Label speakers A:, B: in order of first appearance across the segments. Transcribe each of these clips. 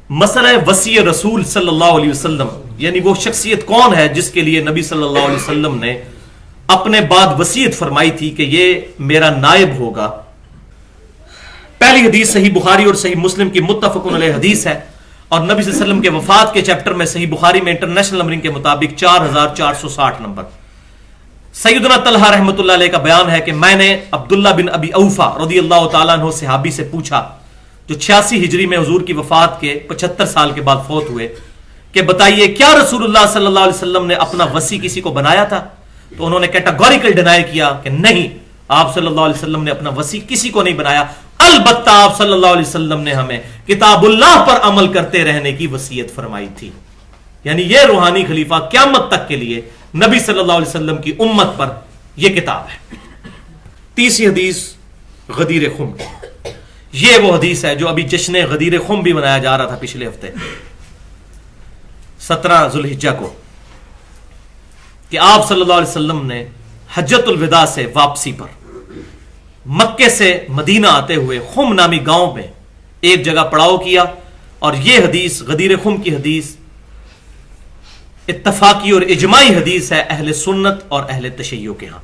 A: مسئلہ وصی رسول صلی اللہ علیہ وسلم، یعنی وہ شخصیت کون ہے جس کے لیے نبی صلی اللہ علیہ وسلم نے اپنے بعد وصیت فرمائی تھی کہ یہ میرا نائب ہوگا. پہلی حدیث صحیح بخاری اور صحیح مسلم کی متفق علیہ حدیث ہے، اور نبی صلی اللہ علیہ وسلم کے وفات کے چیپٹر میں صحیح بخاری میں انٹرنیشنل نمبرنگ کے مطابق 4460 نمبر. سیدنا طلحہ رحمۃ اللہ علیہ کا بیان ہے کہ میں نے عبداللہ بن ابی اوفا رضی اللہ تعالیٰ عنہ صحابی سے پوچھا جو 86 ہجری میں حضور کی وفات کے 75 سال کے بعد فوت ہوئے کہ بتائیے کیا رسول اللہ صلی اللہ علیہ وسلم نے اپنا وصی کسی کو بنایا تھا؟ تو انہوں نے کیٹاگوریکل ڈینائی کیا کہ نہیں، آپ صلی اللہ علیہ وسلم نے اپنا وصی کسی کو نہیں بنایا، البتہ آپ صلی اللہ علیہ وسلم نے ہمیں کتاب اللہ پر عمل کرتے رہنے کی وصیت فرمائی تھی. یعنی یہ روحانی خلیفہ قیامت تک کے لیے نبی صلی اللہ علیہ وسلم کی امت پر یہ کتاب ہے. تیسری حدیث غدیر خم، یہ وہ حدیث ہے جو ابھی جشن غدیر خم بھی منایا جا رہا تھا پچھلے ہفتے 17 ذوالحجہ کو، کہ آپ صلی اللہ علیہ وسلم نے حجۃ الوداع سے واپسی پر مکے سے مدینہ آتے ہوئے خم نامی گاؤں میں ایک جگہ پڑاؤ کیا. اور یہ حدیث غدیر خم کی حدیث اتفاقی اور اجماعی حدیث ہے اہل سنت اور اہل تشیع کے ہاں.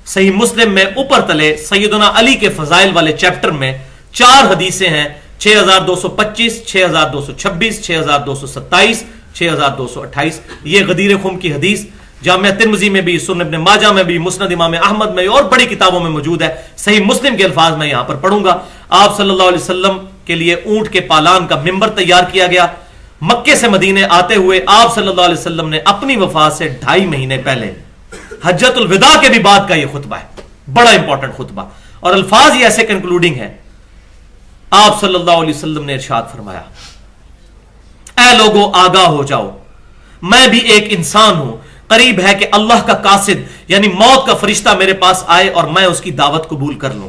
A: صحیح مسلم میں اوپر تلے سیدنا علی کے فضائل والے چیپٹر میں 4 حدیثیں ہیں، 6225، 6226، 6227، 6228. یہ غدیر خم کی حدیث جامعہ ترمذی میں بھی، سنن ابن ماجہ میں بھی، مسند امام احمد میں اور بڑی کتابوں میں موجود ہے. صحیح مسلم کے الفاظ میں یہاں پر پڑھوں گا. آپ صلی اللہ علیہ وسلم کے لیے اونٹ کے پالان کا ممبر تیار کیا گیا. مکے سے مدینے آتے ہوئے آپ صلی اللہ علیہ وسلم نے اپنی وفات سے 2.5 مہینے پہلے حجۃ الوداع کے بھی بعد کا یہ خطبہ ہے، بڑا امپورٹنٹ خطبہ، اور الفاظ یہ ایسے کنکلوڈنگ ہے. آپ صلی اللہ علیہ وسلم نے ارشاد فرمایا، اے لوگو آگاہ ہو جاؤ، میں بھی ایک انسان ہوں، قریب ہے کہ اللہ کا قاصد یعنی موت کا فرشتہ میرے پاس آئے اور میں اس کی دعوت قبول کر لوں.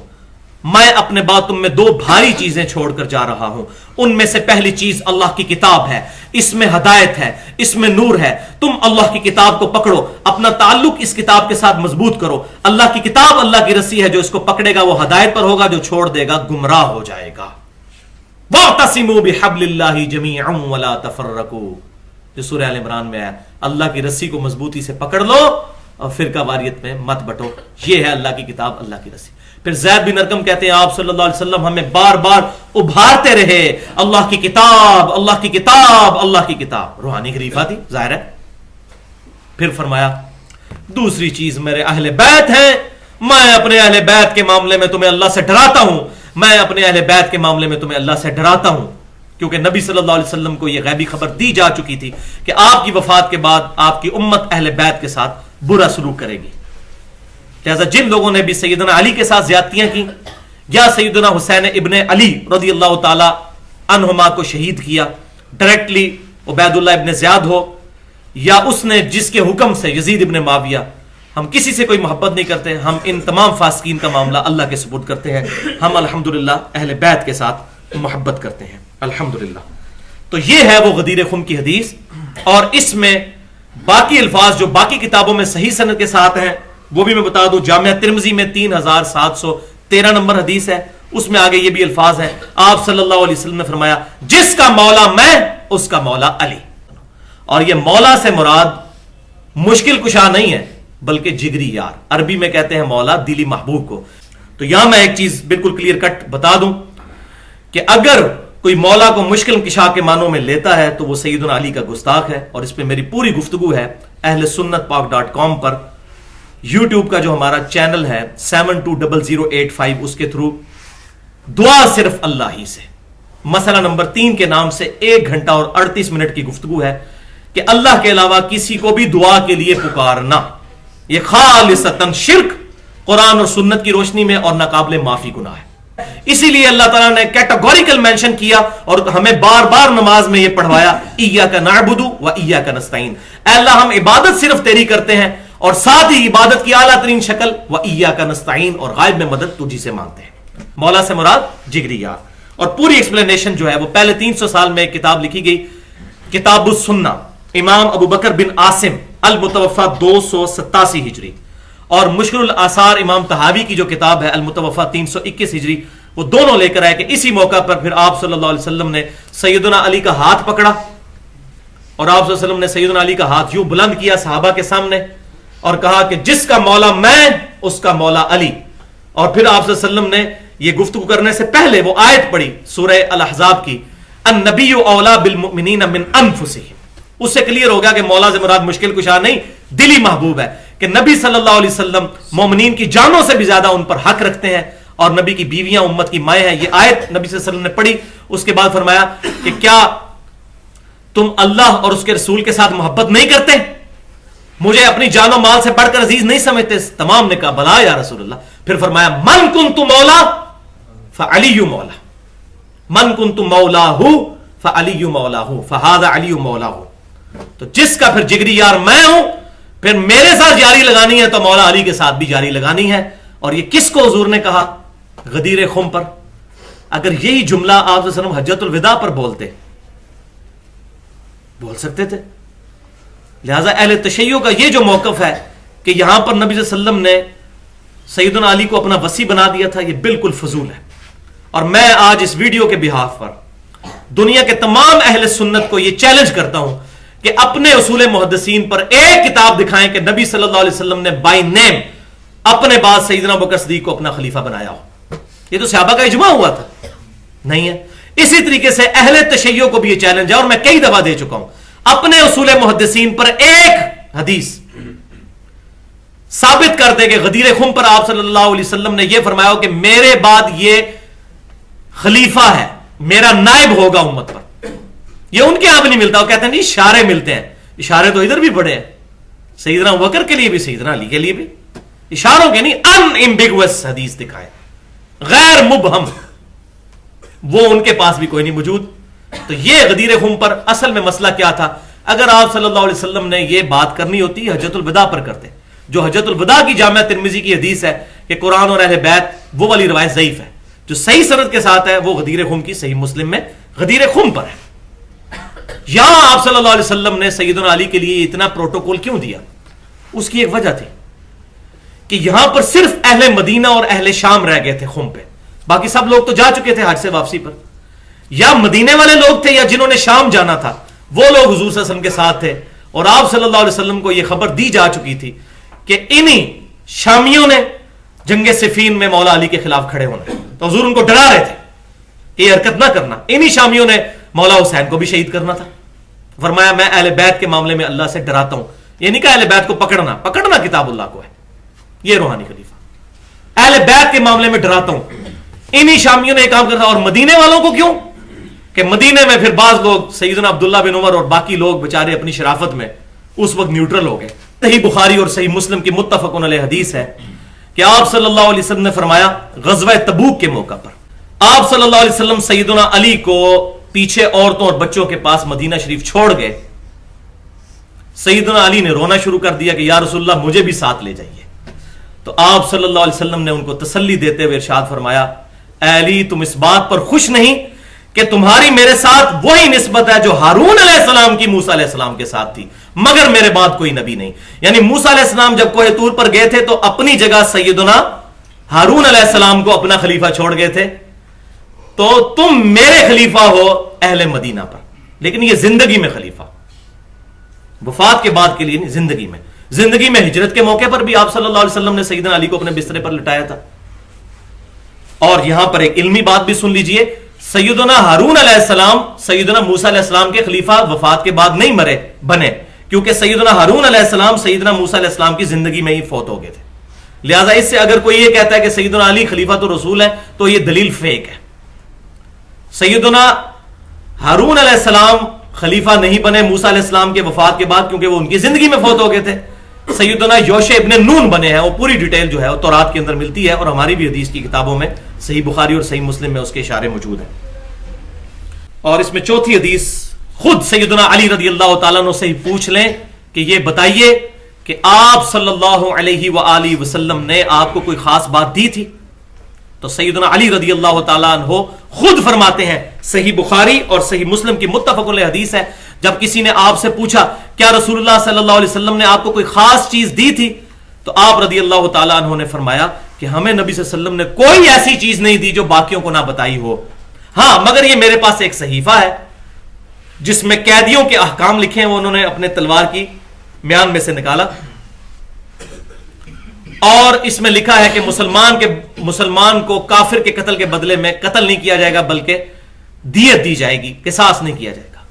A: میں اپنے بعد تم میں 2 بھاری چیزیں چھوڑ کر جا رہا ہوں. ان میں سے پہلی چیز اللہ کی کتاب ہے، اس میں ہدایت ہے، اس میں نور ہے. تم اللہ کی کتاب کو پکڑو، اپنا تعلق اس کتاب کے ساتھ مضبوط کرو. اللہ کی کتاب اللہ کی رسی ہے، جو اس کو پکڑے گا وہ ہدایت پر ہوگا، جو چھوڑ دے گا گمراہ ہو جائے گا. وَاعْتَصِمُوا بِحَبْلِ اللَّهِ جَمِيعًا وَلَا تَفَرَّقُوا، جو سورہ آل عمران میں ہے. اللہ کی رسی کو مضبوطی سے پکڑ لو اور فرقہ واریت میں مت بٹو. یہ ہے اللہ کی کتاب، اللہ کی رسی. پھر زید بن ارقم کہتے ہیں آپ صلی اللہ علیہ وسلم ہمیں بار بار ابھارتے رہے، اللہ کی کتاب، اللہ کی کتاب، اللہ کی کتاب. روحانی خلیفہ تھی ظاہر ہے. پھر فرمایا دوسری چیز میرے اہل بیت ہیں، میں اپنے اہل بیت کے معاملے میں تمہیں اللہ سے ڈراتا ہوں، میں اپنے اہل بیت کے معاملے میں تمہیں اللہ سے ڈراتا ہوں. کیونکہ نبی صلی اللہ علیہ وسلم کو یہ غیبی خبر دی جا چکی تھی کہ آپ کی وفات کے بعد آپ کی امت اہل بیت کے ساتھ برا سلوک کرے گی. لہذا جن لوگوں نے بھی سیدنا علی کے ساتھ زیادتیاں کی یا سیدنا حسین ابن علی رضی اللہ تعالی عنہما کو شہید کیا، ڈائریکٹلی عبید اللہ ابن زیاد ہو یا اس نے جس کے حکم سے یزید ابن معاویہ، ہم کسی سے کوئی محبت نہیں کرتے. ہم ان تمام فاسقین کا معاملہ اللہ کے سپرد کرتے ہیں. ہم الحمدللہ اہل بیت کے ساتھ محبت کرتے ہیں الحمدللہ. تو یہ ہے وہ غدیر خم کی حدیث، اور اس میں باقی الفاظ جو باقی کتابوں میں صحیح سند کے ساتھ ہیں وہ بھی میں بتا دوں. جامعہ ترمذی میں 3713 نمبر حدیث ہے، اس میں آگے یہ بھی الفاظ ہیں. آپ صلی اللہ علیہ وسلم نے فرمایا جس کا مولا میں اس کا مولا علی. اور یہ مولا سے مراد مشکل کشا نہیں ہے بلکہ جگری یار. عربی میں کہتے ہیں مولا دلی محبوب کو. تو یہاں میں ایک چیز بالکل کلیئر کٹ بتا دوں کہ اگر کوئی مولا کو مشکل کشا کے معنوں میں لیتا ہے تو وہ سیدنا علی کا گستاخ ہے. اور اس پہ میری پوری گفتگو ہے اہل سنت پاک.com پر. یوٹیوب کا جو ہمارا چینل ہے 720085 اس کے تھرو دعا صرف اللہ ہی سے، مسئلہ نمبر 3 کے نام سے 1 گھنٹہ اور 38 منٹ کی گفتگو ہے کہ اللہ کے علاوہ کسی کو بھی دعا کے لیے پکارنا یہ خالصتاً شرک، قرآن اور سنت کی روشنی میں اور ناقابل معافی گناہ ہے. اسی لیے اللہ تعالیٰ نے کیٹاگوریکل مینشن کیا اور ہمیں بار بار نماز میں یہ پڑھوایا ایاک نعبد و ایاک نستعین، اے اللہ ہم عبادت صرف تیری کرتے ہیں اور ساتھ ہی عبادت کی اعلیٰ ترین شکل و ایاک نستعین، اور غائب میں مدد تجھی سے مانگتے ہیں. مولا سے مراد جگری یار. اور پوری ایکسپلینیشن جو ہے وہ پہلے 300 سال میں ایک کتاب لکھی گئی، کتاب السنہ، امام ابو بکر بن عاصم المتوفا 287 ہجری، اور مشکل الاثار امام طحاوی کی جو کتاب ہے المتوفا 321 ہجری وہ دونوں لے کر آئے کہ اسی موقع پر پھر آپ صلی اللہ علیہ وسلم نے سیدنا علی کا ہاتھ پکڑا اور آپ صلی اللہ علیہ وسلم نے سیدنا علی کا ہاتھ یوں بلند کیا صحابہ کے سامنے اور کہا کہ جس کا مولا میں اس کا مولا علی. اور پھر آپ صلی اللہ علیہ وسلم نے یہ گفتگو کرنے سے پہلے وہ آیت پڑھی سورہ الاحزاب کی النبی اولا بالمؤمنین من انفسہم. اس سے کلیئر ہو گیا کہ مولا سے مراد مشکل کشا نہیں دلی محبوب ہے کہ نبی صلی اللہ علیہ وسلم مومنین کی جانوں سے بھی زیادہ ان پر حق رکھتے ہیں اور نبی کی بیویاں امت کی مائیں ہیں. یہ آیت نبی صلی اللہ علیہ وسلم نے پڑھی. اس کے بعد فرمایا کہ کیا تم اللہ اور اس کے رسول کے ساتھ محبت نہیں کرتے, مجھے اپنی جان و مال سے بڑھ کر عزیز نہیں سمجھتے؟ تمام نے کہا بلا یا رسول اللہ. پھر فرمایا من کنت مولا فعلی مولا, من کنت مولاہ فعلی مولاہ فہذا علی مولاہ. تو جس کا پھر جگری یار میں ہوں, پھر میرے ساتھ جاری لگانی ہے تو مولا علی کے ساتھ بھی جاری لگانی ہے. اور یہ کس کو حضور نے کہا؟ غدیر خم پر. اگر یہی جملہ آپ صلی اللہ علیہ وسلم حجۃ الوداع پر بول سکتے تھے. لہذا اہل تشیع کا یہ جو موقف ہے کہ یہاں پر نبی صلی اللہ علیہ وسلم نے سیدنا علی کو اپنا وصی بنا دیا تھا, یہ بالکل فضول ہے. اور میں آج اس ویڈیو کے بہاف پر دنیا کے تمام اہل سنت کو یہ چیلنج کرتا ہوں کہ اپنے اصول محدثین پر ایک کتاب دکھائیں کہ نبی صلی اللہ علیہ وسلم نے بائی نیم اپنے بعد سیدنا ابوبکر صدیق کو اپنا خلیفہ بنایا ہو. یہ تو صحابہ کا اجماع ہوا تھا, نہیں ہے. اسی طریقے سے اہل تشیع کو بھی یہ چیلنج ہے, اور میں کئی دفعہ دے چکا ہوں, اپنے اصول محدثین پر ایک حدیث ثابت کر دے کہ غدیر خم پر آپ صلی اللہ علیہ وسلم نے یہ فرمایا ہو کہ میرے بعد یہ خلیفہ ہے, میرا نائب ہوگا امت پر. یہ ان کے یہاں بھی نہیں ملتا. وہ کہتے ہیں جی اشارے ملتے ہیں. اشارے تو ادھر بھی پڑے ہیں, سیدنا ابوبکر کے لیے بھی سیدنا علی کے لیے بھی. اشاروں کے نہیں, ان ایمبیگوس حدیث دکھائے, غیر مبہم, وہ ان کے پاس بھی کوئی نہیں موجود. تو یہ غدیر خم پر اصل میں مسئلہ کیا تھا؟ اگر آپ صلی اللہ علیہ وسلم نے یہ بات کرنی ہوتی حجۃ الوداع پر کرتے. جو حجۃ الوداع کی جامعہ ترمذی کی حدیث ہے کہ قرآن اور اہل بیت, وہ والی روایت ضعیف ہے. جو صحیح سند کے ساتھ ہے وہ غدیر خم کی صحیح مسلم میں غدیر خم پر ہے. یہاں آپ صلی اللہ علیہ وسلم نے سیدنا علی کے لیے اتنا پروٹوکول کیوں دیا؟ اس کی ایک وجہ تھی کہ یہاں پر صرف اہل مدینہ اور اہل شام رہ گئے تھے خم پہ. باقی سب لوگ تو جا چکے تھے حج سے واپسی پر. یا مدینے والے لوگ تھے یا جنہوں نے شام جانا تھا, وہ لوگ حضور صلی اللہ علیہ وسلم کے ساتھ تھے. اور آپ صلی اللہ علیہ وسلم کو یہ خبر دی جا چکی تھی کہ انہی شامیوں نے جنگ صفین میں مولا علی کے خلاف کھڑے ہونا ہے. تو حضور ان کو ڈرا رہے تھے کہ یہ حرکت نہ کرنا. انہی شامیوں نے مولا حسین کو بھی شہید کرنا تھا. فرمایا میں اہل بیت کے معاملے میں اللہ سے ڈراتا ہوں. یہ نہیں کہا اہل بیت کو پکڑنا کتاب اللہ کو ہے, یہ روحانی خلیفہ. اہل بیت کے معاملے میں ڈراتا ہوں. انہی شامیوں نے یہ کام کرتا. اور مدینے والوں کو کیوں؟ کہ مدینے میں پھر بعض لوگ سیدنا عبداللہ بن عمر اور باقی لوگ بچارے اپنی شرافت میں اس وقت نیوٹرل ہو گئے. صحیح بخاری اور صحیح مسلم کی متفقن علیہ حدیث ہے کہ آپ صلی اللہ علیہ وسلم نے فرمایا غزوہ تبوک کے موقع پر آپ صلی اللہ علیہ وسلم سیدنا علی کو پیچھے عورتوں اور بچوں کے پاس مدینہ شریف چھوڑ گئے. سیدنا علی نے رونا شروع کر دیا کہ یا رسول اللہ مجھے بھی ساتھ لے جائیے. تو آپ صلی اللہ علیہ وسلم نے ان کو تسلی دیتے ہوئے ارشاد فرمایا اے علی تم اس بات پر خوش نہیں کہ تمہاری میرے ساتھ وہی نسبت ہے جو ہارون علیہ السلام کی موسیٰ علیہ السلام کے ساتھ تھی, مگر میرے بعد کوئی نبی نہیں. یعنی موسیٰ علیہ السلام جب کوہ طور پر گئے تھے تو اپنی جگہ سیدنا ہارون علیہ السلام کو اپنا خلیفہ چھوڑ گئے تھے. تو تم میرے خلیفہ ہو اہل مدینہ پر, لیکن یہ زندگی میں خلیفہ, وفات کے بعد کے لیے نہیں, زندگی میں. زندگی میں ہجرت کے موقع پر بھی آپ صلی اللہ علیہ وسلم نے سیدنا علی کو اپنے بسترے پر لٹایا تھا. اور یہاں پر ایک علمی بات بھی سن لیجئے, سیدنا ہارون علیہ السلام سیدنا موسیٰ علیہ السلام کے خلیفہ وفات کے بعد نہیں بنے, کیونکہ سیدنا ہارون علیہ السلام سیدنا موسیٰ علیہ السلام کی زندگی میں ہی فوت ہو گئے تھے. لہٰذا اس سے اگر کوئی یہ کہتا ہے کہ سیدنا علی خلیفہ تو رسول ہے تو یہ دلیل فیک ہے. سیدنا ہارون علیہ السلام خلیفہ نہیں بنے موسیٰ علیہ السلام کے وفات کے بعد, کیونکہ وہ ان کی زندگی میں فوت ہو گئے تھے. سیدنا یوشع ابن نون بنے ہیں, وہ پوری ڈیٹیل جو ہے وہ تورات کے اندر ملتی ہے, اور ہماری بھی حدیث کی کتابوں میں صحیح بخاری اور صحیح مسلم میں اس کے اشارے موجود ہیں. اور اس میں چوتھی حدیث خود سیدنا علی رضی اللہ تعالیٰ عنہ سے ہی پوچھ لیں کہ یہ بتائیے کہ آپ صلی اللہ علیہ وآلہ وسلم نے آپ کو کوئی خاص بات دی تھی؟ تو سیدنا علی رضی اللہ تعالیٰ عنہ خود فرماتے ہیں, صحیح بخاری اور صحیح مسلم کی متفق علیہ حدیث ہے, جب کسی نے آپ سے پوچھا کیا رسول اللہ صلی اللہ علیہ وسلم نے آپ کو کوئی خاص چیز دی تھی, تو آپ رضی اللہ تعالیٰ عنہ نے فرمایا کہ ہمیں نبی صلی اللہ علیہ وسلم نے کوئی ایسی چیز نہیں دی جو باقیوں کو نہ بتائی ہو، ہاں مگر یہ میرے پاس ایک صحیفہ ہے جس میں قیدیوں کے احکام لکھے ہیں، وہ انہوں نے اپنے تلوار کی میان میں سے نکالا، اور اس میں لکھا ہے کہ مسلمان کو کافر کے قتل کے بدلے میں قتل نہیں کیا جائے گا بلکہ دیت دی جائے گی، قصاص نہیں کیا جائے گا،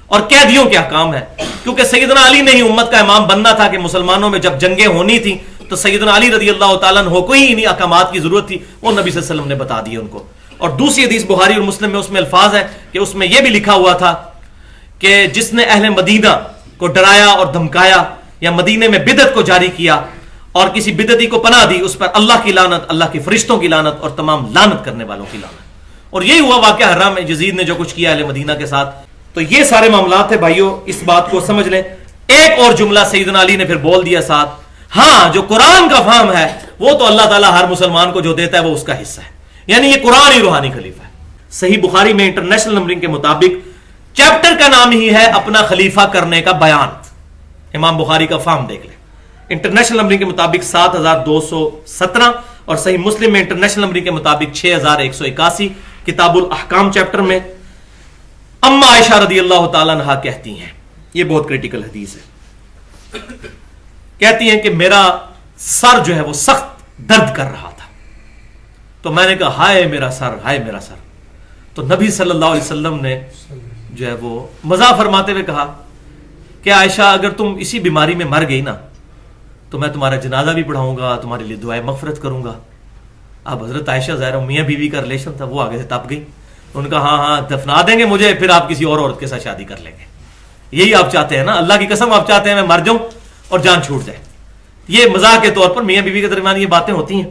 A: اور قیدیوں کے احکام ہے، کیونکہ سیدنا علی نے ہی امت کا امام بننا تھا کہ مسلمانوں میں جب جنگیں ہونی تھیں تو سیدنا علی رضی اللہ تعالیٰ عنہ کو ہی انہی احکامات کی ضرورت تھی، وہ نبی صلی اللہ علیہ وسلم نے بتا دیے ان کو۔ اور دوسری حدیث بخاری اور مسلم میں اس میں الفاظ ہیں کہ اس میں یہ بھی لکھا ہوا تھا کہ جس نے اہل مدینہ کو ڈرایا اور دھمکایا یا مدینے میں بدعت کو جاری کیا اور کسی بدعتی کو پناہ دی، اس پر اللہ کی لعنت، اللہ کے فرشتوں کی لعنت اور تمام لعنت کرنے والوں کی لعنت۔ اور یہی ہوا واقعہ حرام میں یزید نے جو کچھ کیا اہل مدینہ کے ساتھ۔ تو یہ سارے معاملات ہیں بھائیوں، اس بات کو سمجھ لیں۔ ایک اور جملہ سیدنا علی نے پھر بول دیا ساتھ، ہاں جو قرآن کا فہم ہے وہ تو اللہ تعالیٰ ہر مسلمان کو جو دیتا ہے وہ اس کا حصہ ہے، یعنی یہ قرآن ہی روحانی خلیفہ ہے۔ صحیح بخاری میں انٹرنیشنل نمبرنگ کے مطابق چیپٹر کا نام ہی ہے اپنا خلیفہ کرنے کا بیان۔ امام بخاری کا فہم دیکھ لیں، انٹرنیشنل نمبرنگ کے مطابق 7217، اور صحیح مسلم میں انٹرنیشنل نمبرنگ کے مطابق 6181، کتاب الاحکام چیپٹر میں اما عائشہ رضی اللہ تعالیٰ عنہا کہتی ہیں، یہ بہت کریٹیکل حدیث ہے، کہتی ہیں کہ میرا سر جو ہے وہ سخت درد کر رہا تھا، تو میں نے کہا ہائے میرا سر، ہائے میرا سر۔ تو نبی صلی اللہ علیہ وسلم نے جو ہے وہ مزاح فرماتے ہوئے کہا کہ عائشہ اگر تم اسی بیماری میں مر گئی نا تو میں تمہارا جنازہ بھی پڑھاؤں گا، تمہارے لیے دعائیں مغفرت کروں گا۔ اب حضرت عائشہ ظاہر میاں بیوی کا ریلیشن تھا، وہ آگے سے تپ گئی، ان کا ہاں دفنا دیں گے مجھے، پھر آپ کسی اور عورت کے ساتھ شادی کر لیں گے، یہی آپ چاہتے ہیں نا، اللہ کی قسم آپ چاہتے ہیں میں مر جاؤں اور جان چھوٹ جائے۔ یہ مزاح کے طور پر میاں بیوی کے درمیان یہ باتیں ہوتی ہیں۔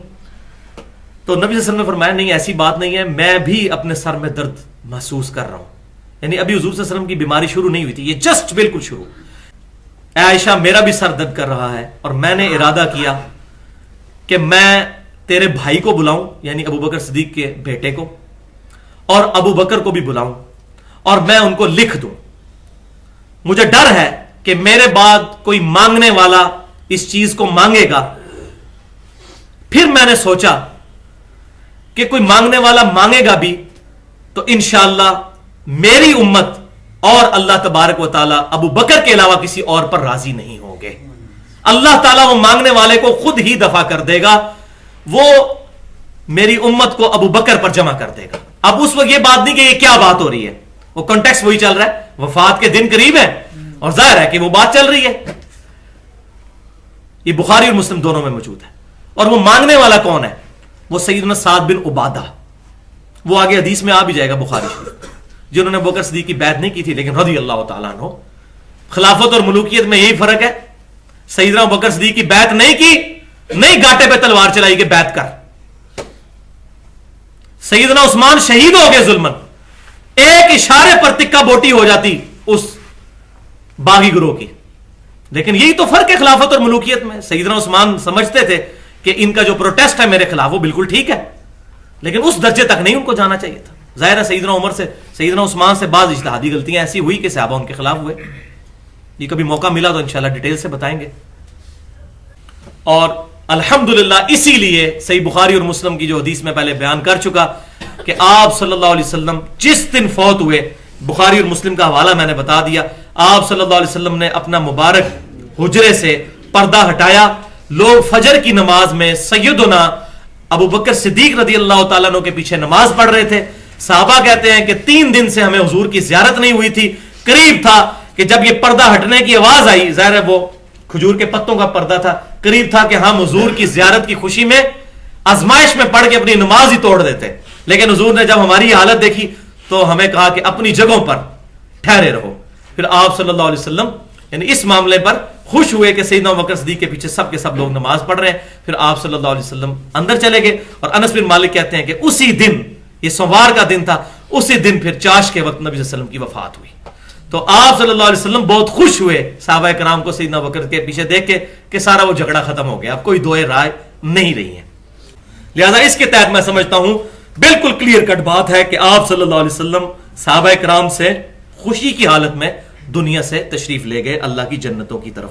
A: تو نبی صلی اللہ علیہ وسلم نے فرمایا نہیں ایسی بات نہیں ہے، میں بھی اپنے سر میں درد محسوس کر رہا ہوں، یعنی ابھی حضور صلی اللہ علیہ وسلم کی بیماری شروع نہیں ہوئی تھی، یہ جسٹ بالکل شروع۔ اے عائشہ میرا بھی سر درد کر رہا ہے، اور میں نے ارادہ کیا کہ میں تیرے بھائی کو بلاؤں، یعنی ابو بکر صدیق کے بیٹے کو، اور ابو بکر کو بھی بلاؤں اور میں ان کو لکھ دوں۔ مجھے ڈر ہے کہ میرے بعد کوئی مانگنے والا اس چیز کو مانگے گا۔ پھر میں نے سوچا کہ کوئی مانگنے والا مانگے گا بھی تو انشاءاللہ میری امت اور اللہ تبارک و تعالیٰ ابو بکر کے علاوہ کسی اور پر راضی نہیں ہوں گے۔ اللہ تعالیٰ وہ مانگنے والے کو خود ہی دفع کر دے گا، وہ میری امت کو ابو بکر پر جمع کر دے گا۔ اب اس وقت یہ بات نہیں کہ یہ کیا بات ہو رہی ہے، وہ کانٹیکسٹ وہی چل رہا ہے، وفات کے دن قریب ہے اور ظاہر ہے کہ وہ بات چل رہی ہے۔ یہ بخاری اور مسلم دونوں میں موجود ہے۔ اور وہ مانگنے والا کون ہے؟ وہ سیدنا سعد بن عبادہ، وہ آگے حدیث میں آ بھی جائے گا بخاری شریف، جنہوں نے بکر صدیق کی بیعت نہیں کی تھی لیکن رضی اللہ تعالیٰ عنہ۔ خلافت اور ملوکیت میں یہی فرق ہے، سیدنا بکر صدیق کی بیعت نہیں کی، نہیں گاٹے پہ تلوار چلائی کہ بیعت کر۔ سیدنا عثمان شہید ہو گئے ظلمن، ایک اشارے پر تکہ بوٹی ہو جاتی اس باغی گروہ کی۔ لیکن یہی تو فرق ہے خلافت اور ملوکیت میں۔ سیدنا عثمان سمجھتے تھے کہ ان کا جو پروٹیسٹ ہے میرے خلاف وہ بالکل ٹھیک ہے، لیکن اس درجے تک نہیں ان کو جانا چاہیے تھا۔ ظاہر ہے سیدنا عمر سے، سیدنا عثمان سے بعض اجتہادی غلطیاں ایسی ہوئی کہ صحابہ ان کے خلاف ہوئے۔ یہ کبھی موقع ملا تو انشاءاللہ ڈیٹیل سے بتائیں گے۔ اور الحمدللہ اسی لیے صحیح بخاری اور مسلم کی جو حدیث میں پہلے بیان کر چکا کہ آپ صلی اللہ علیہ وسلم جس دن فوت ہوئے، بخاری اور مسلم کا حوالہ میں نے بتا دیا، آپ صلی اللہ علیہ وسلم نے اپنا مبارک حجرے سے پردہ ہٹایا، لوگ فجر کی نماز میں سیدنا ابو بکر صدیق رضی اللہ تعالیٰ عنہ کے پیچھے نماز پڑھ رہے تھے۔ صحابہ کہتے ہیں کہ 3 دن سے ہمیں حضور کی زیارت نہیں ہوئی تھی، قریب تھا کہ جب یہ پردہ ہٹنے کی آواز آئی، ظاہر ہے وہ کھجور کے پتوں کا پردہ تھا، قریب تھا کہ ہم حضور کی زیارت کی خوشی میں آزمائش میں پڑھ کے اپنی نماز ہی توڑ دیتے، لیکن حضور نے جب ہماری حالت دیکھی تو ہمیں کہا کہ اپنی جگہوں پر ٹھہرے رہو۔ پھر آپ صلی اللہ علیہ وسلم یعنی اس معاملے پر خوش ہوئے کہ سیدنا ابو بکر صدیق کے پیچھے سب کے سب لوگ نماز پڑھ رہے ہیں۔ پھر آپ صلی اللہ علیہ وسلم اندر چلے گئے، اور انس بن مالک کہتے ہیں کہ اسی دن، یہ سوموار کا دن تھا، اسی دن پھر چاش کے وقت نبی صلی اللہ علیہ وسلم کی وفات ہوئی۔ تو آپ صلی اللہ علیہ وسلم بہت خوش ہوئے صحابہ کرام کو سیدنا ابو بکر کے پیچھے دیکھ کے کہ سارا وہ جھگڑا ختم ہو گیا، اب کوئی دوئے رائے نہیں رہی ہے۔ لہذا اس کے تحت میں سمجھتا ہوں بالکل کلیئر کٹ بات ہے کہ آپ صلی اللہ علیہ وسلم صحابہ کرام سے خوشی کی حالت میں دنیا سے تشریف لے گئے اللہ کی جنتوں کی طرف۔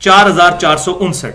A: 4459,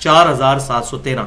A: 4713।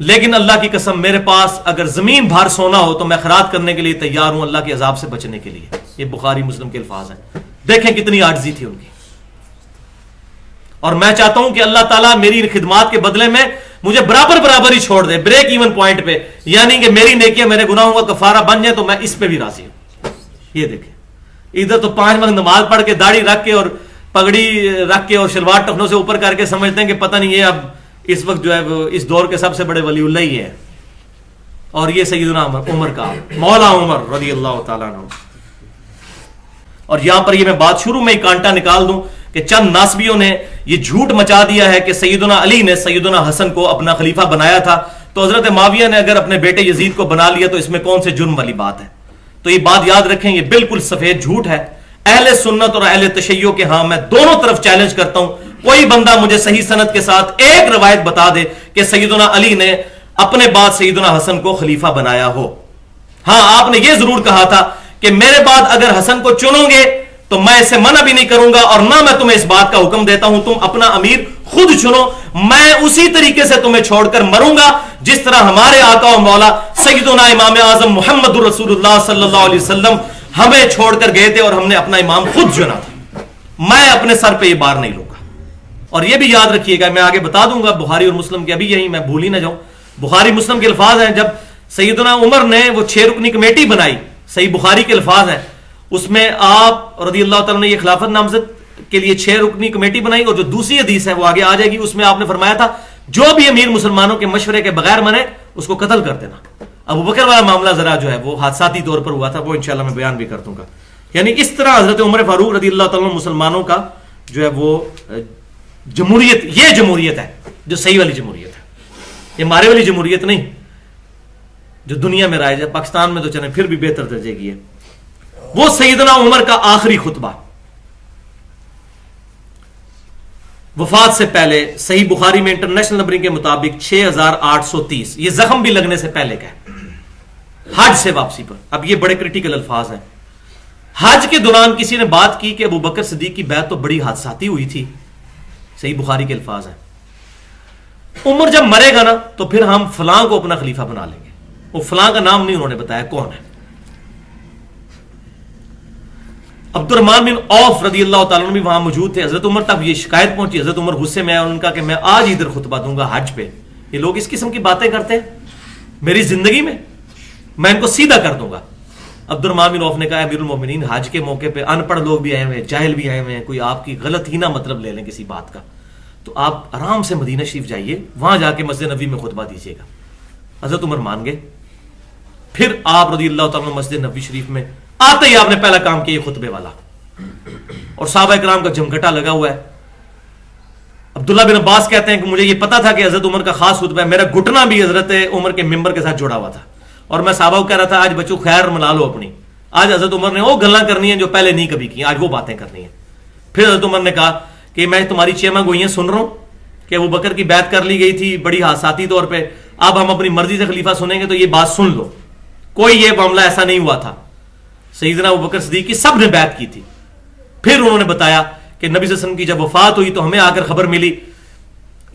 A: لیکن اللہ کی قسم میرے پاس اگر زمین بھر سونا ہو تو میں خیرات کرنے کے لیے تیار ہوں اللہ کے عذاب سے بچنے کے لیے. یہ بخاری مسلم کے الفاظ ہیں. دیکھیں کتنی عاجزی تھی ان کی. اور میں چاہتا ہوں کہ اللہ تعالیٰ میری خدمات کے بدلے میں مجھے برابر ہی چھوڑ دے, بریک ایون پوائنٹ پہ, یعنی کہ میری نیکیاں میرے گناہوں کا کفارہ بن جائے تو میں اس پہ بھی راضی ہوں. یہ دیکھیں ادھر تو 5 وقت نماز پڑھ کے داڑھی رکھ کے اور پگڑی رکھ کے اور شلوار ٹخنوں سے اوپر کر کے سمجھتے ہیں کہ پتہ نہیں یہ اب اس وقت جو ہے وہ اس دور کے سب سے بڑے ولی اللہ ہی ہے. اور یہ سیدنا عمر کا, مولا عمر رضی اللہ تعالیٰ عنہ. اور یہاں پر یہ میں بات شروع میں ہی کانٹا نکال دوں کہ چند ناسبیوں نے یہ جھوٹ مچا دیا ہے کہ سیدنا علی نے سیدنا حسن کو اپنا خلیفہ بنایا تھا, تو حضرت معاویہ نے اگر اپنے بیٹے یزید کو بنا لیا تو اس میں کون سے جرم والی بات ہے. تو یہ بات یاد رکھیں, یہ بالکل سفید جھوٹ ہے. اہل سنت اور اہل تشیع کے ہاں میں دونوں طرف چیلنج کرتا ہوں, کوئی بندہ مجھے صحیح سند کے ساتھ ایک روایت بتا دے کہ سیدنا علی نے اپنے بعد سیدنا حسن کو خلیفہ بنایا ہو. ہاں آپ نے یہ ضرور کہا تھا کہ میرے بعد اگر حسن کو چنو گے تو میں اسے منع بھی نہیں کروں گا اور نہ میں تمہیں اس بات کا حکم دیتا ہوں تم اپنا امیر خود چنو, میں اسی طریقے سے تمہیں چھوڑ کر مروں گا جس طرح ہمارے آقا و مولا سیدنا امام اعظم محمد رسول اللہ صلی اللہ علیہ وسلم ہمیں چھوڑ کر گئے تھے اور ہم نے اپنا امام خود چنا تھا. میں اپنے سر پہ یہ بار نہیں لوں گا. اور یہ بھی یاد رکھیے گا, میں آگے بتا دوں گا بخاری اور مسلم کے, ابھی یہی میں بھول ہی نہ جاؤں. بخاری مسلم کے الفاظ ہیں, جب سیدنا عمر نے وہ 6 رکنی کمیٹی بنائی, صحیح بخاری کے الفاظ ہیں, اس میں آپ رضی اللہ تعالیٰ نے یہ خلافت نامزد کے لیے 6 رکنی کمیٹی بنائی, اور جو دوسری حدیث ہے وہ آگے آ جائے گی, اس میں آپ نے فرمایا تھا جو بھی امیر مسلمانوں کے مشورے کے بغیر منے اس کو قتل کر دینا. ابو بکر والا معاملہ ذرا جو ہے وہ حادثاتی طور پر ہوا تھا, وہ انشاءاللہ میں بیان بھی کر دوں گا. یعنی اس طرح حضرت عمر فاروق رضی اللہ تعالیٰ مسلمانوں کا جو ہے وہ جمہوریت, یہ جمہوریت ہے جو صحیح والی جمہوریت ہے, یہ ہمارے والی جمہوریت نہیں جو دنیا میں رائج ہے. پاکستان میں تو چلیں پھر بھی بہتر درجے کی ہے. وہ سیدنا عمر کا آخری خطبہ وفات سے پہلے صحیح بخاری میں انٹرنیشنل نمبرنگ کے مطابق 6830, یہ زخم بھی لگنے سے پہلے کا ہے, حج سے واپسی پر. اب یہ بڑے کریٹیکل الفاظ ہیں. حج کے دوران کسی نے بات کی کہ ابو بکر صدیق کی بیعت تو بڑی حادثاتی ہوئی تھی, صحیح بخاری کے الفاظ ہیں. عمر جب مرے گا نا تو پھر ہم فلاں کو اپنا خلیفہ بنا لیں گے. وہ فلاں کا نام نہیں انہوں نے بتایا کون ہے. عبد الرحمن بن عوف رضی اللہ تعالیٰ عنہ بھی وہاں موجود تھے. حضرت عمر تک یہ شکایت پہنچی, حضرت عمر غصے میں آئے اور ان کا کہ میں آج ادھر خطبہ دوں گا حج پہ. یہ لوگ اس قسم کی باتیں کرتے ہیں میری زندگی میں ان کو سیدھا کر دوں گا. عبد الرحمن بن عوف نے کہا امیر المومنین حج کے موقع پہ ان پڑھ لوگ بھی آئے ہوئے ہیں, جاہل بھی آئے ہوئے ہیں, کوئی آپ کی غلط ہی نہ مطلب لے لیں کسی بات کا, تو آپ آرام سے مدینہ شریف جائیے, وہاں جا کے مسجد نبوی میں خطبہ دیجیے گا. حضرت عمر مان گئے. پھر آپ رضی اللہ تعالیٰ مسجد نبوی شریف میں آتے ہی آپ نے پہلا کام کیا یہ خطبے والا, اور صحابہ کرام کا جمگٹا لگا ہوا ہے. عبداللہ بن عباس کہتے ہیں کہ مجھے یہ پتا تھا کہ حضرت عمر کا خاص خطبہ ہے, میرا گھٹنا بھی حضرت عمر کے ممبر کے ساتھ جڑا ہوا تھا, اور میں صحابہ کو کہہ رہا تھا آج بچوں خیر منا لو اپنی, آج حضرت عمر نے وہ گلاں کرنی ہیں جو پہلے نہیں کبھی کی, آج وہ باتیں کرنی ہیں. پھر حضرت عمر نے کہا کہ میں تمہاری چیما گوئیاں سن رہا ہوں کہ ابو بکر کی بیعت کر لی گئی تھی بڑی حادثاتی طور پہ, اب ہم اپنی مرضی سے خلیفہ سنیں گے تو یہ بات سن لو, کوئی یہ معاملہ ایسا نہیں ہوا تھا. سیدنا ابو بکر صدیق کی سب نے بیعت کی تھی. پھر انہوں نے بتایا کہ نبی صلی اللہ علیہ وسلم کی جب وفات ہوئی تو ہمیں آ کر خبر ملی,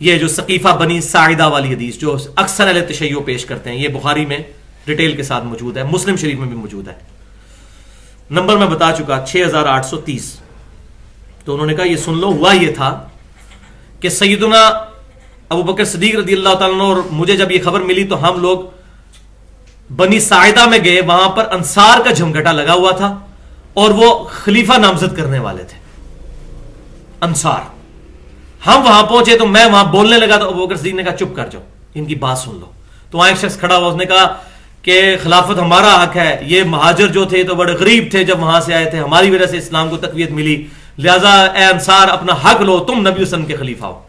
A: یہ جو سقیفہ بنی ساعدہ والی حدیث جو اکثر اہل تشیع پیش کرتے ہیں, یہ بخاری میں ڈیٹیل کے ساتھ موجود ہے, مسلم شریف میں بھی موجود ہے. نمبر میں بتا چکا 6830. تو انہوں نے کہا یہ سن لو, ہوا یہ تھا کہ سیدنا ابو بکر صدیق رضی اللہ تعالیٰ عنہ, اور مجھے جب یہ خبر ملی تو ہم لوگ بنی ساعدہ میں گئے, وہاں پر انصار کا جھمگٹا لگا ہوا تھا اور وہ خلیفہ نامزد کرنے والے تھے انصار. ہم وہاں پہنچے تو میں وہاں بولنے لگا تو ابو بکر صدیق نے کہا چپ کر جاؤ, ان کی بات سن لو. تو وہاں ایک شخص کھڑا ہوا, اس نے کہا کہ خلافت ہمارا حق ہے, یہ مہاجر جو تھے تو بڑے غریب تھے جب وہاں سے آئے تھے, ہماری وجہ سے اسلام کو تقویت ملی, لہذا اے انصار اپنا حق لو, تم نبی وسلم کے خلیفہ ہو.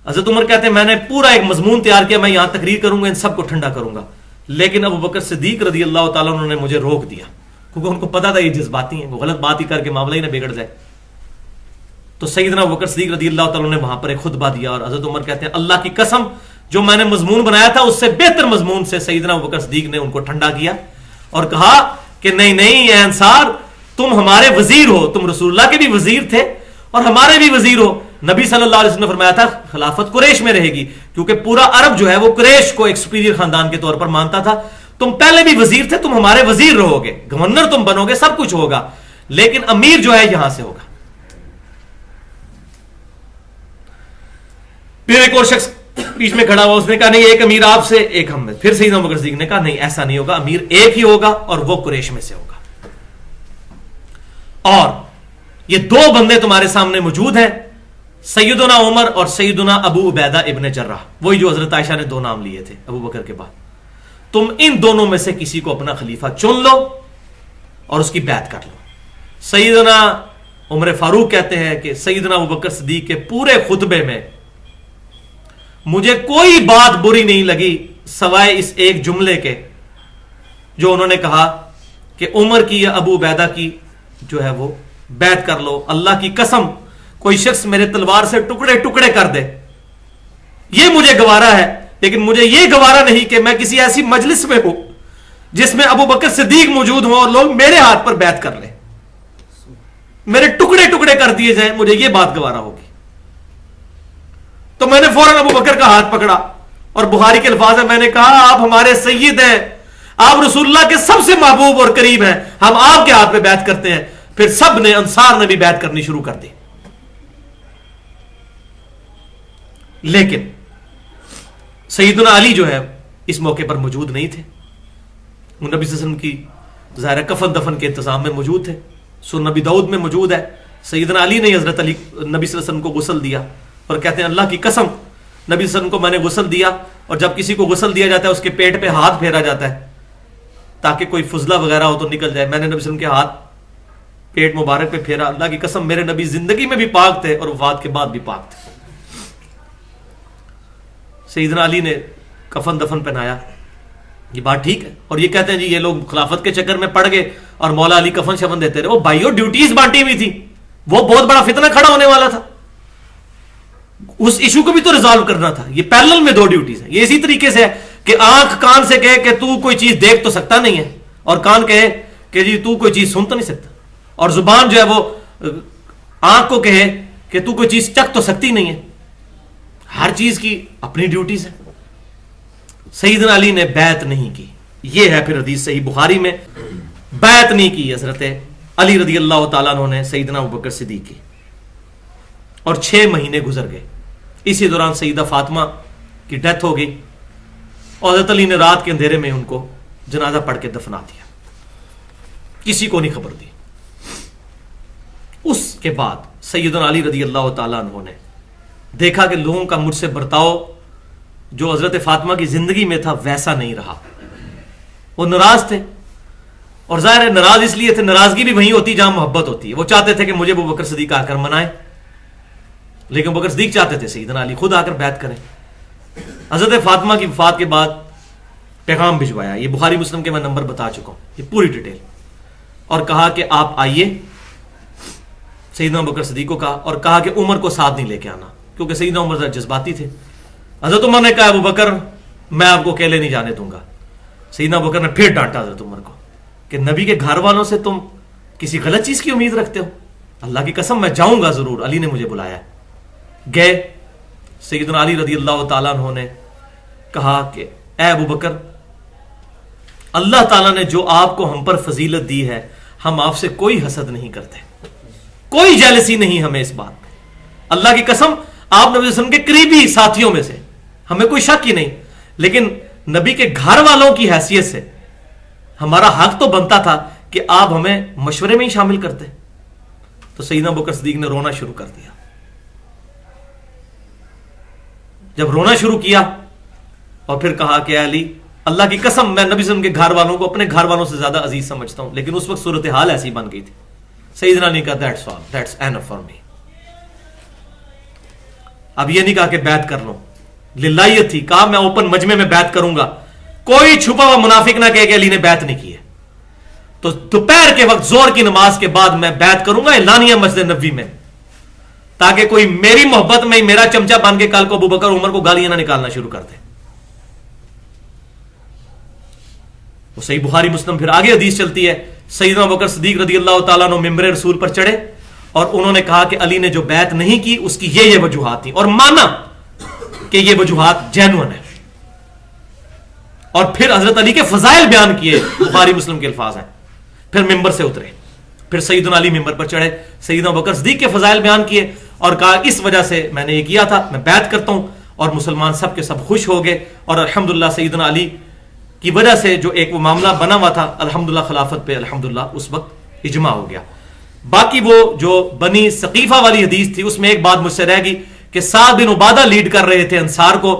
A: حضرت عمر کہتے ہیں میں نے پورا ایک مضمون تیار کیا, میں یہاں تقریر کروں گا, ان سب کو ٹھنڈا کروں گا, لیکن ابو بکر صدیق رضی اللہ تعالیٰ عنہ نے مجھے روک دیا, کیونکہ ان کو پتا تھا یہ جذباتی ہیں, وہ غلط بات ہی کر کے معاملہ ہی نہ بگڑ جائے. تو سیدنا ابو بکر صدیق رضی اللہ تعالیٰ نے وہاں پر ایک خطبہ دیا, اور حضرت عمر کہتے ہیں اللہ کی قسم جو میں نے مضمون بنایا تھا اس سے بہتر مضمون سے سیدنا ابو بکر صدیق نے ان کو ٹھنڈا کیا اور کہا کہ نہیں اے انصار, تم ہمارے وزیر ہو, تم رسول اللہ کے بھی وزیر تھے اور ہمارے بھی وزیر ہو. نبی صلی اللہ علیہ وسلم نے فرمایا تھا خلافت قریش میں رہے گی, کیونکہ پورا عرب جو ہے وہ قریش کو ایک سپیریئر خاندان کے طور پر مانتا تھا. تم پہلے بھی وزیر تھے, تم ہمارے وزیر رہو گے, گورنر تم بنو گے, سب کچھ ہوگا, لیکن امیر جو ہے یہاں سے ہوگا. پھر ایک اور شخص بیچ میں کھڑا ہوا, اس نے کہا نہیں ایک امیر آپ سے ایک ہم میں. پھر سیدنا ابوبکر صدیق نے کہا نہیں ایسا نہیں ہوگا, امیر ایک ہی ہوگا اور وہ قریش میں سے ہوگا. اور یہ دو بندے تمہارے سامنے موجود ہیں, سیدنا عمر اور سیدنا ابو عبیدہ ابن جراح, وہی جو حضرت عائشہ نے دو نام لیے تھے ابو بکر کے بعد. تم ان دونوں میں سے کسی کو اپنا خلیفہ چن لو اور اس کی بیعت کر لو. سیدنا عمر فاروق کہتے ہیں کہ سیدنا ابو بکر صدیق کے پورے خطبے میں مجھے کوئی بات بری نہیں لگی سوائے اس ایک جملے کے جو انہوں نے کہا کہ عمر کی یا ابو عبیدہ کی جو ہے وہ بیعت کر لو. اللہ کی قسم کوئی شخص میرے تلوار سے ٹکڑے ٹکڑے کر دے یہ مجھے گوارا ہے, لیکن مجھے یہ گوارا نہیں کہ میں کسی ایسی مجلس میں ہوں جس میں ابو بکر صدیق موجود ہوں اور لوگ میرے ہاتھ پر بیعت کر لیں, میرے ٹکڑے ٹکڑے کر دیے جائیں, مجھے یہ بات گوارا ہوگی. تو میں نے فوراً ابو بکر کا ہاتھ پکڑا اور بخاری کے الفاظ میں نے کہا آپ ہمارے سید ہیں, آپ رسول اللہ کے سب سے محبوب اور قریب ہیں, ہم آپ کے ہاتھ پہ بیعت کرتے ہیں. پھر سب نے, انصار نے بھی بیعت کرنی شروع کر دی. لیکن سیدنا علی جو ہے اس موقع پر موجود نہیں تھے. وہ نبی صلی اللہ علیہ وسلم کی ظاہر کفن دفن کے انتظام میں موجود تھے. سنن نبی داؤد میں موجود ہے, سیدنا علی نے حضرت علی نبی صلی اللہ علیہ وسلم کو غسل دیا اور کہتے ہیں اللہ کی قسم نبی صلی اللہ علیہ وسلم کو میں نے غسل دیا, اور جب کسی کو غسل دیا جاتا ہے اس کے پیٹ پہ ہاتھ پھیرا جاتا ہے تاکہ کوئی فضلہ وغیرہ ہو تو نکل جائے. میں نے نبی صلی اللہ علیہ وسلم کے ہاتھ پیٹ مبارک پہ پھیرا, اللہ کی قسم میرے نبی زندگی میں بھی پاک تھے اور وفات کے بعد بھی پاک تھے. سیدنا علی نے کفن دفن پہنایا, یہ بات ٹھیک ہے. اور یہ کہتے ہیں جی یہ لوگ خلافت کے چکر میں پڑ گئے اور مولا علی کفن شفن دیتے رہے. وہ بھائیوں ڈیوٹیز بانٹی ہوئی تھی, وہ بہت بڑا فتنہ کھڑا ہونے والا تھا, اس ایشو کو بھی تو ریزالو کرنا تھا. یہ پیرلل میں دو ڈیوٹیز ہیں. یہ اسی طریقے سے ہے کہ آنکھ کان سے کہے کہ تو کوئی چیز دیکھ تو سکتا نہیں ہے, اور کان کہے کہ جی تو کوئی چیز سن تو نہیں سکتا, اور زبان جو ہے وہ آنکھ کو کہے کہ تو کوئی چیز چکھ تو سکتی نہیں ہے. ہر چیز کی اپنی ڈیوٹیز ہے. سیدنا علی نے بیعت نہیں کی. یہ ہے پھر حدیث صحیح بخاری میں, بیعت نہیں کی حضرت علی رضی اللہ تعالیٰ عنہ نے سیدنا ابوبکر صدیق کی, اور 6 مہینے گزر گئے. اسی دوران سیدہ فاطمہ کی ڈیتھ ہو گئی اور حضرت علی نے رات کے اندھیرے میں ان کو جنازہ پڑھ کے دفنا دیا, کسی کو نہیں خبر دی. اس کے بعد سیدنا علی رضی اللہ تعالیٰ عنہ نے دیکھا کہ لوگوں کا مجھ سے برتاؤ جو حضرت فاطمہ کی زندگی میں تھا ویسا نہیں رہا. وہ ناراض تھے, اور ظاہر ہے ناراض اس لیے تھے, ناراضگی بھی وہیں ہوتی جہاں محبت ہوتی ہے. وہ چاہتے تھے کہ مجھے ابو بکر صدیق آ کر منائے, لیکن ابو بکر صدیق چاہتے تھے سیدنا علی خود آ کر بیعت کریں. حضرت فاطمہ کی وفات کے بعد پیغام بھجوایا, یہ بخاری مسلم کے میں نمبر بتا چکا ہوں, یہ پوری ڈیٹیل, اور کہا کہ آپ آئیے. سیدنا ابو بکر صدیق کو کہا, اور کہا کہ عمر کو ساتھ نہیں لے کے آنا, کیونکہ سیدنا عمر ذرا جذباتی تھے. حضرت عمر نے کہا ابو بکر میں آپ کو اکیلے نہیں جانے دوں گا. سیدنا ابو بکر نے پھر ڈانٹا حضرت عمر کو کہ نبی کے گھر والوں سے تم کسی غلط چیز کی امید رکھتے ہو. اللہ کی قسم میں جاؤں گا ضرور, علی نے مجھے بلایا. گئے. سیدنا علی رضی اللہ تعالیٰ عنہ نے کہا کہ اے ابو بکر, اللہ تعالیٰ نے جو آپ کو ہم پر فضیلت دی ہے, ہم آپ سے کوئی حسد نہیں کرتے, کوئی جیلسی نہیں ہمیں اس بات میں. اللہ کی قسم آپ نبی صلی اللہ علیہ وسلم کے قریبی ساتھیوں میں سے, ہمیں کوئی شک ہی نہیں, لیکن نبی کے گھر والوں کی حیثیت سے ہمارا حق تو بنتا تھا کہ آپ ہمیں مشورے میں ہی شامل کرتے. تو سیدنا ابو بکر صدیق نے رونا شروع کر دیا. جب رونا شروع کیا اور پھر کہا کہ علی اللہ کی قسم میں نبی صلی اللہ علیہ وسلم کے گھر والوں کو اپنے گھر والوں سے زیادہ عزیز سمجھتا ہوں, لیکن اس وقت صورتحال ایسی بن گئی تھی. سیدنا نے کہا that's all, that's enough for me. اب یہ نہیں کہا کہ بیعت کر لو, للہیت تھی, کہا میں اوپن مجمع میں بیعت کروں گا, کوئی چھپا ہوا منافق نہ کہے کہ علی نے بیعت نہیں کی ہے. تو دوپہر کے وقت زور کی نماز کے بعد میں بیعت کروں گا اعلانیہ مسجد نبوی میں, تاکہ کوئی میری محبت میں میرا چمچہ بن کے کل کو ابو بکر عمر کو گالیاں نہ نکالنا شروع کر دے. وہ صحیح بخاری مسلم پھر آگے حدیث چلتی ہے, سیدنا ابو بکر صدیق رضی اللہ تعالیٰ عنہ ممبر رسول پر چڑھے اور انہوں نے کہا کہ علی نے جو بیعت نہیں کی اس کی یہ وجوہات تھیں, اور مانا کہ یہ وجوہات جینون ہے. اور پھر حضرت علی کے فضائل بیان کیے, بخاری مسلم کے الفاظ ہیں. پھر ممبر سے اترے, پھر سیدنا علی ممبر پر چڑھے, سیدنا ابوبکر صدیق کے فضائل بیان کیے اور کہا اس وجہ سے میں نے یہ کیا تھا, میں بیعت کرتا ہوں. اور مسلمان سب کے سب خوش ہو گئے, اور الحمدللہ سیدنا علی کی وجہ سے جو ایک وہ معاملہ بنا ہوا تھا, الحمدللہ خلافت پہ الحمدللہ اس وقت اجماع ہو گیا. باقی وہ جو بنی ثقیفہ والی حدیث تھی, اس میں ایک بات مجھ سے رہ گئی کہ سعد بن عبادہ لیڈ کر رہے تھے انصار کو.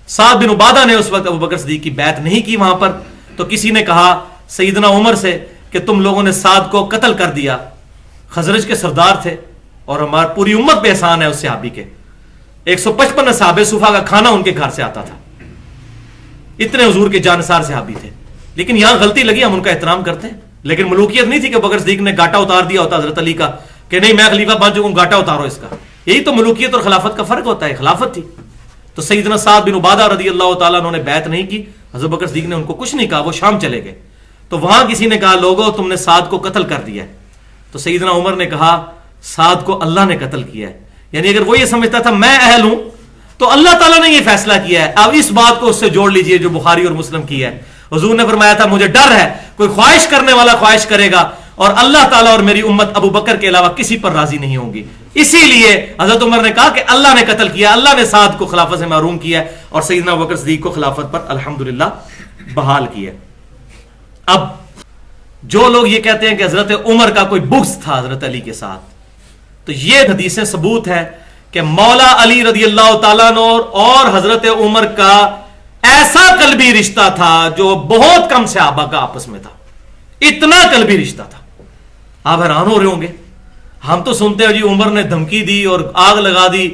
A: سعد بن عبادہ نے اس وقت ابوبکر صدیق کی بیعت نہیں کی وہاں پر, تو کسی نے کہا سیدنا عمر سے کہ تم لوگوں نے سعد کو قتل کر دیا. خزرج کے سردار تھے اور ہماری پوری امت پہ احسان ہے اس صحابی کے. 155 اصحاب صفا کا کھانا ان کے گھر سے آتا تھا, اتنے حضور کے جانسار صحابی تھے. لیکن یہاں غلطی لگی, ہم ان کا احترام کرتے ہیں, لیکن ملوکیت نہیں تھی کہ ابوبکر صدیق نے گاٹا اتار دیا ہوتا حضرت علی کا کہ نہیں میں خلیفہ بن چکا ہوں, گاٹا اتارو اس کا. یہی تو ملوکیت اور خلافت کا فرق ہوتا ہے, خلافت تھی. تو سیدنا سعد بن عبادہ رضی اللہ تعالیٰ انہوں نے بیعت نہیں کی, حضرت ابوبکر صدیق نے ان کو کچھ نہیں کہا, وہ شام چلے گئے. تو وہاں کسی نے کہا لوگوں تم نے سعد کو قتل کر دیا ہے. تو سیدنا عمر نے کہا سعد کو اللہ نے قتل کیا ہے. یعنی اگر وہ یہ سمجھتا تھا میں اہل ہوں تو اللہ تعالیٰ نے یہ فیصلہ کیا ہے. اب اس بات کو اس سے جوڑ لیجئے جو بخاری اور مسلم کی ہے. حضور نے فرمایا تھا مجھے ڈر ہے کوئی خواہش کرنے والا خواہش کرے گا اور اللہ تعالیٰ اور میری امت ابو بکر کے علاوہ کسی پر راضی نہیں ہوں گی. اسی لیے حضرت عمر نے کہا کہ اللہ نے قتل کیا, اللہ نے سعد کو خلافت سے محروم کیا اور سیدنا ابوبکر صدیق کو خلافت پر الحمدللہ بحال کیا. اب جو لوگ یہ کہتے ہیں کہ حضرت عمر کا کوئی بغض تھا حضرت علی کے ساتھ, تو یہ حدیثیں ثبوت ہے کہ مولا علی رضی اللہ تعالیٰ عنہ اور حضرت عمر کا ایسا قلبی رشتہ تھا جو بہت کم صحابہ کا آپس میں تھا. اتنا قلبی رشتہ تھا, آپ حیران ہو رہے ہوں گے. ہم تو سنتے ہیں جی عمر نے دھمکی دی اور آگ لگا دی.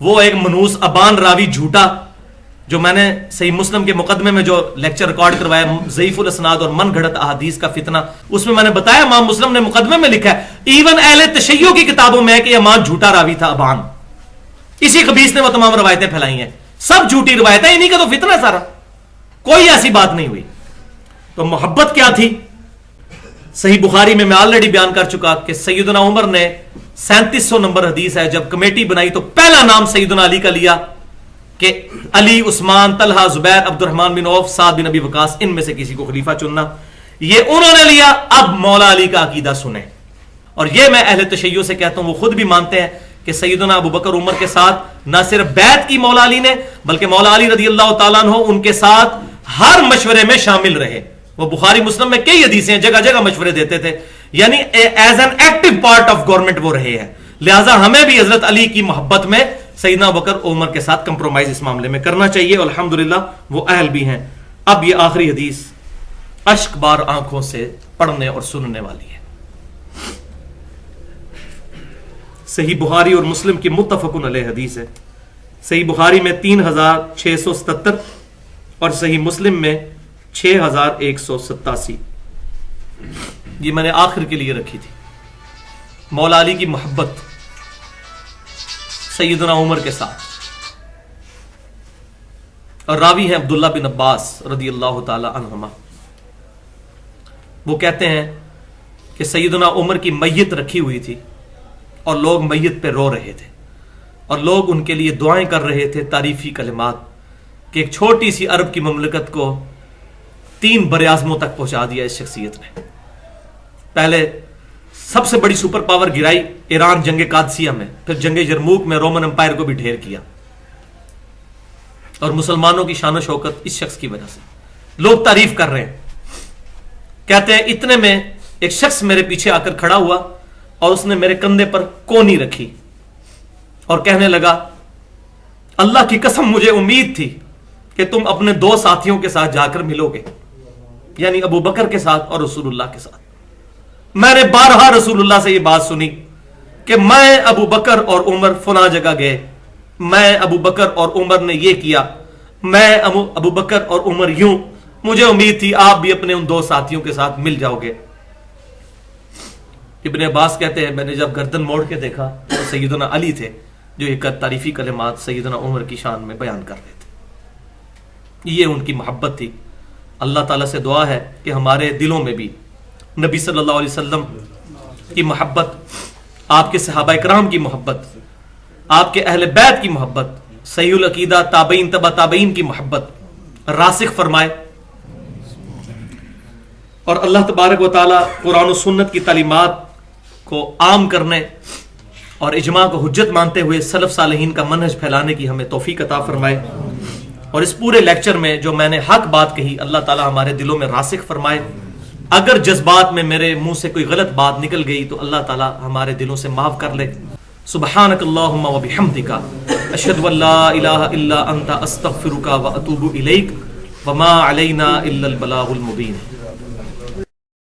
A: وہ ایک منوس ابان راوی جھوٹا, جو میں نے صحیح مسلم کے مقدمے میں جو لیکچر ریکارڈ کروایا ضعیف الاسناد اور من گھڑت احادیث کا فتنہ, اس میں نے بتایا امام مسلم نے مقدمے میں لکھا ہے, ایون اہل تشیع کی کتابوں میں ہے کہ امان جھوٹا راوی تھا ابان. اسی خبیث نے وہ تمام روایتیں پھیلائی ہیں, سب جھوٹی روایتیں, انہی کا تو فتنہ ہے سارا, کوئی ایسی بات نہیں ہوئی. تو محبت کیا تھی؟ صحیح بخاری میں آلریڈی بیان کر چکا کہ سیدنا عمر نے 3700 نمبر حدیث ہے, جب کمیٹی بنائی تو پہلا نام سیدنا علی کا لیا کہ علی, عثمان, طلحہ, زبیر, عبد الرحمن بن عوف, سعد بن ابی وقاص, ان میں سے کسی کو خلیفہ چننا. یہ انہوں نے لیا. اب مولا علی کا عقیدہ سنیں, اور یہ میں اہل تشیع سے کہتا ہوں, وہ خود بھی مانتے ہیں کہ سیدنا ابو بکر عمر کے ساتھ نہ صرف بیعت کی مولا علی نے, بلکہ مولا علی رضی اللہ تعالیٰ عنہ ان کے ساتھ ہر مشورے میں شامل رہے. وہ بخاری مسلم میں کئی حدیثیں ہیں, جگہ جگہ مشورے دیتے تھے, یعنی as an active part of government وہ رہے ہیں. لہٰذا ہمیں بھی حضرت علی کی محبت میں سیدنا ابو بکر عمر کے ساتھ کمپرومائز اس معاملے میں کرنا چاہیے, اور الحمدللہ وہ اہل بھی ہیں. اب یہ آخری حدیث اشک بار آنکھوں سے پڑھنے اور سننے والی ہے. صحیح بخاری اور مسلم کی متفق علیہ حدیث ہے. صحیح بخاری میں 3677 اور صحیح مسلم میں 6187. یہ میں نے آخر کے لیے رکھی تھی. مولا علی کی محبت سیدنا عمر کے ساتھ, اور راوی ہیں عبداللہ بن عباس رضی اللہ تعالی عنہما. وہ کہتے ہیں کہ سیدنا عمر کی میت رکھی ہوئی تھی اور لوگ میت پہ رو رہے تھے, اور لوگ ان کے لیے دعائیں کر رہے تھے, تعریفی کلمات, کہ ایک چھوٹی سی عرب کی مملکت کو 3 براعظموں تک پہنچا دیا اس شخصیت نے. پہلے سب سے بڑی سپر پاور گرائی ایران جنگ قادسیہ میں, پھر جنگ یرموک میں رومن امپائر کو بھی ڈھیر کیا, اور مسلمانوں کی شان و شوکت اس شخص کی وجہ سے لوگ تعریف کر رہے ہیں. کہتے ہیں اتنے میں ایک شخص میرے پیچھے آ کر کھڑا ہوا اور اس نے میرے کندھے پر کونی رکھی اور کہنے لگا اللہ کی قسم مجھے امید تھی کہ تم اپنے 2 ساتھیوں کے ساتھ جا کر ملو گے, یعنی ابو بکر کے ساتھ اور رسول اللہ کے ساتھ. میں نے بارہا رسول اللہ سے یہ بات سنی کہ میں ابو بکر اور عمر فلاں جگہ گئے, میں ابو بکر اور عمر نے یہ کیا, میں ابو بکر اور عمر یوں, مجھے امید تھی آپ بھی اپنے ان 2 ساتھیوں کے ساتھ مل جاؤ گے. ابن عباس کہتے ہیں میں نے جب گردن موڑ کے دیکھا تو سیدنا علی تھے جو یہ تعریفی کلمات سیدنا عمر کی شان میں بیان کر رہے تھے. یہ ان کی محبت تھی. اللہ تعالیٰ سے دعا ہے کہ ہمارے دلوں میں بھی نبی صلی اللہ علیہ وسلم کی محبت, آپ کے صحابہ کرام کی محبت, آپ کے اہل بیت کی محبت, صحیح العقیدہ تابعین تبع تابعین کی محبت راسخ فرمائے، اور اللہ تبارک و تعالی قرآن و سنت کی تعلیمات کو عام کرنے اور اجماع کو حجت مانتے ہوئے سلف صالحین کا منہج پھیلانے کی ہمیں توفیق عطا فرمائے، اور اس پورے لیکچر میں جو میں نے حق بات کہی اللہ تعالی ہمارے دلوں میں راسخ فرمائے۔ اگر جذبات میں میرے منہ سے کوئی غلط بات نکل گئی تو اللہ تعالی ہمارے دلوں سے معاف کر لے۔ سبحانک اللہم و بحمدک اشہد ان لا الہ الا انت استغفرک و اتوب الیک وما علینا الا البلاغ المبین۔